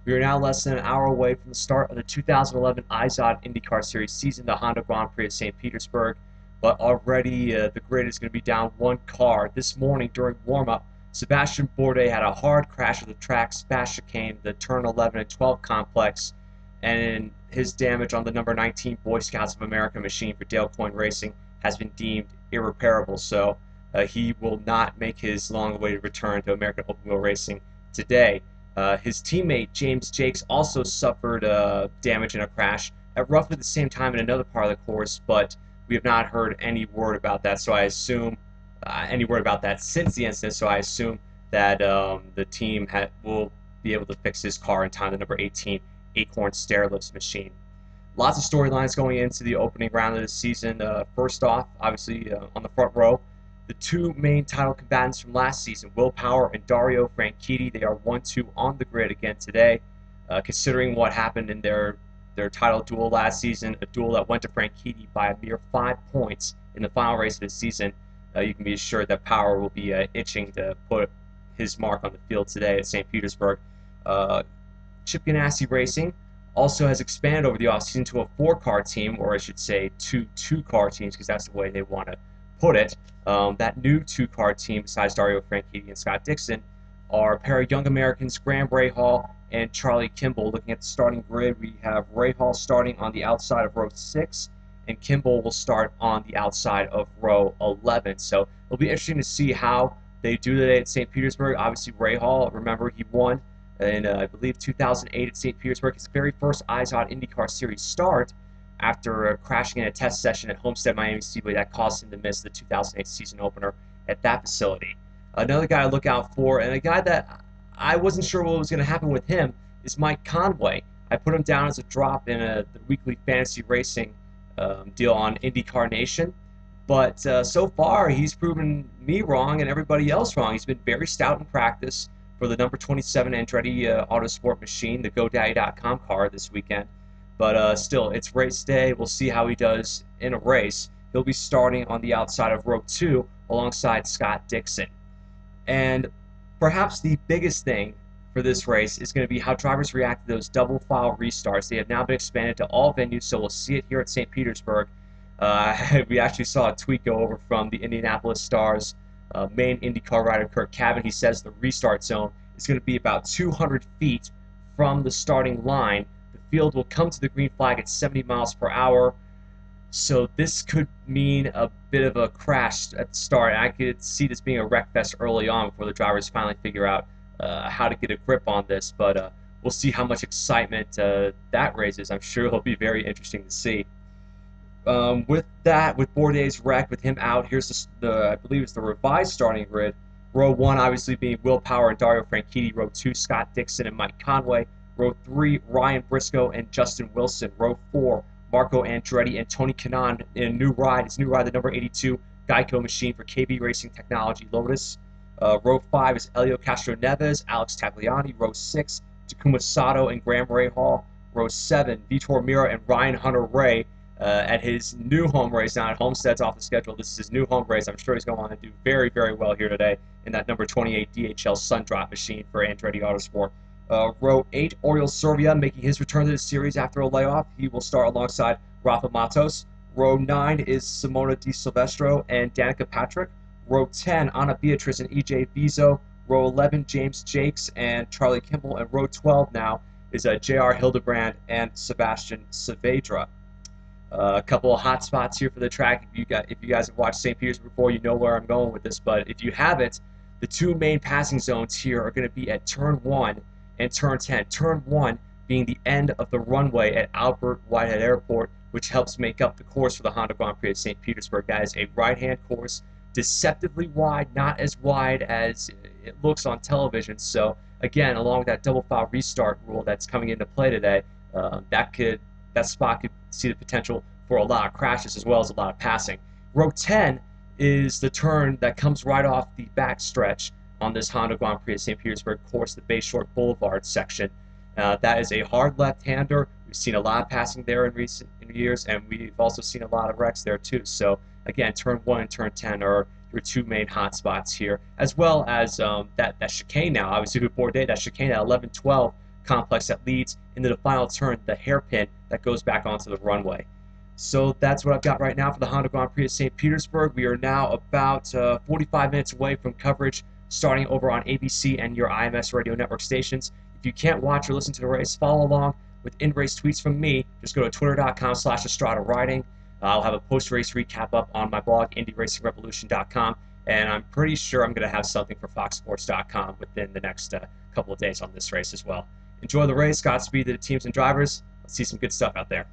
We are now less than an hour away from the start of the 2011 IZOD IndyCar Series season, the Honda Grand Prix of St. Petersburg. But already the grid is going to be down one car. This morning during warm-up, Sebastian Bourdais had a hard crash of the track's fast chicane, the turn 11 and 12 complex, and his damage on the number 19 Boy Scouts of America machine for Dale Coyne Racing has been deemed irreparable. So he will not make his long-awaited return to American Open Wheel Racing today. His teammate James Jakes also suffered damage in a crash at roughly the same time in another part of the course, but we have not heard any word about that. So I assume any word about that since the incident. So I assume that the team will be able to fix his car in time. The number 18 Acorn Stairlifts machine. Lots of storylines going into the opening round of the season. First off, obviously on the front row, the two main title combatants from last season, Will Power and Dario Franchitti, they are 1-2 on the grid again today. Considering what happened in their title duel last season, a duel that went to Franchitti by a mere 5 points in the final race of the season, you can be assured that Power will be itching to put his mark on the field today at St. Petersburg. Chip Ganassi Racing also has expanded over the offseason to a 4-car team, or I should say two 2-car teams, because that's the way they want to put it. That new 2-car team, besides Dario Franchitti and Scott Dixon, are a pair of young Americans, Graham Rahal and Charlie Kimball. Looking at the starting grid, we have Rahal starting on the outside of row 6, and Kimball will start on the outside of row 11. So it'll be interesting to see how they do today at St. Petersburg. Obviously, Rahal, remember, he won in, I believe, 2008 at St. Petersburg, his very first IZOD IndyCar Series start, after crashing in a test session at Homestead Miami Speedway that caused him to miss the 2008 season opener at that facility. Another guy to look out for, and a guy that I wasn't sure what was going to happen with him, is Mike Conway. I put him down as a drop in the weekly fantasy racing deal on IndyCar Nation, but so far he's proven me wrong and everybody else wrong. He's been very stout in practice for the number 27 Andretti Autosport machine, the GoDaddy.com car this weekend. But still, it's race day. We'll see how he does in a race. He'll be starting on the outside of row 2 alongside Scott Dixon. And perhaps the biggest thing for this race is going to be how drivers react to those double file restarts. They have now been expanded to all venues, so we'll see it here at St. Petersburg. We actually saw a tweet go over from the Indianapolis Stars main IndyCar rider, Kurt Cabin. He says the restart zone is going to be about 200 feet from the starting line. The field will come to the green flag at 70 miles per hour. So this could mean a bit of a crash at the start. I could see this being a wreck fest early on before the drivers finally figure out how to get a grip on this. But we'll see how much excitement that raises. I'm sure it'll be very interesting to see. With that, with Bourdais' wreck, with him out, here's I believe it's the revised starting grid. Row 1 obviously being Will Power and Dario Franchitti. Row 2, Scott Dixon and Mike Conway. Row 3, Ryan Briscoe and Justin Wilson. Row 4, Marco Andretti and Tony Kanaan in a new ride. His new ride, the number 82 Geico machine for KB Racing Technology Lotus. Row 5 is Elio Castro-Neves, Alex Tagliani. Row 6, Takuma Sato and Graham Rahal. Row 7, Vitor Mira and Ryan Hunter-Ray at his new home race. Now at Homestead's off the schedule. This is his new home race. I'm sure he's going to do very, very well here today in that number 28 DHL Sundrop machine for Andretti Autosport. Row 8, Oriol Servia making his return to the series after a layoff. He will start alongside Rafa Matos. Row 9 is Simona Di Silvestro and Danica Patrick. Row 10, Ana Beatriz and EJ Vizo. Row 11, James Jakes and Charlie Kimball. And row 12 now is J.R. Hildebrand and Sebastian Saavedra. A couple of hot spots here for the track. If you guys have watched St. Petersburg before, you know where I'm going with this. But if you haven't, the two main passing zones here are going to be at Turn 1 and Turn 10. Turn 1 being the end of the runway at Albert Whitehead Airport, which helps make up the course for the Honda Grand Prix at St. Petersburg. That is a right-hand course, deceptively wide, not as wide as it looks on television. So again, along with that double file restart rule that's coming into play today, that spot could see the potential for a lot of crashes as well as a lot of passing. Row 10 is the turn that comes right off the back stretch on this Honda Grand Prix at St. Petersburg course, the Bayshore Boulevard section. That is a hard left-hander. We've seen a lot of passing there in recent years, and we've also seen a lot of wrecks there too. So again, Turn 1 and Turn 10 are your two main hot spots here, as well as that chicane now. Obviously with Bourdais, that chicane at 11-12 complex that leads into the final turn, the hairpin that goes back onto the runway. So that's what I've got right now for the Honda Grand Prix of St. Petersburg. We are now about 45 minutes away from coverage starting over on ABC and your IMS radio network stations. If you can't watch or listen to the race, follow along with in-race tweets from me. Just go to twitter.com/Estrada Riding. I'll have a post-race recap up on my blog, IndyRacingRevolution.com, and I'm pretty sure I'm going to have something for FoxSports.com within the next couple of days on this race as well. Enjoy the race. Godspeed to the teams and drivers. Let's see some good stuff out there.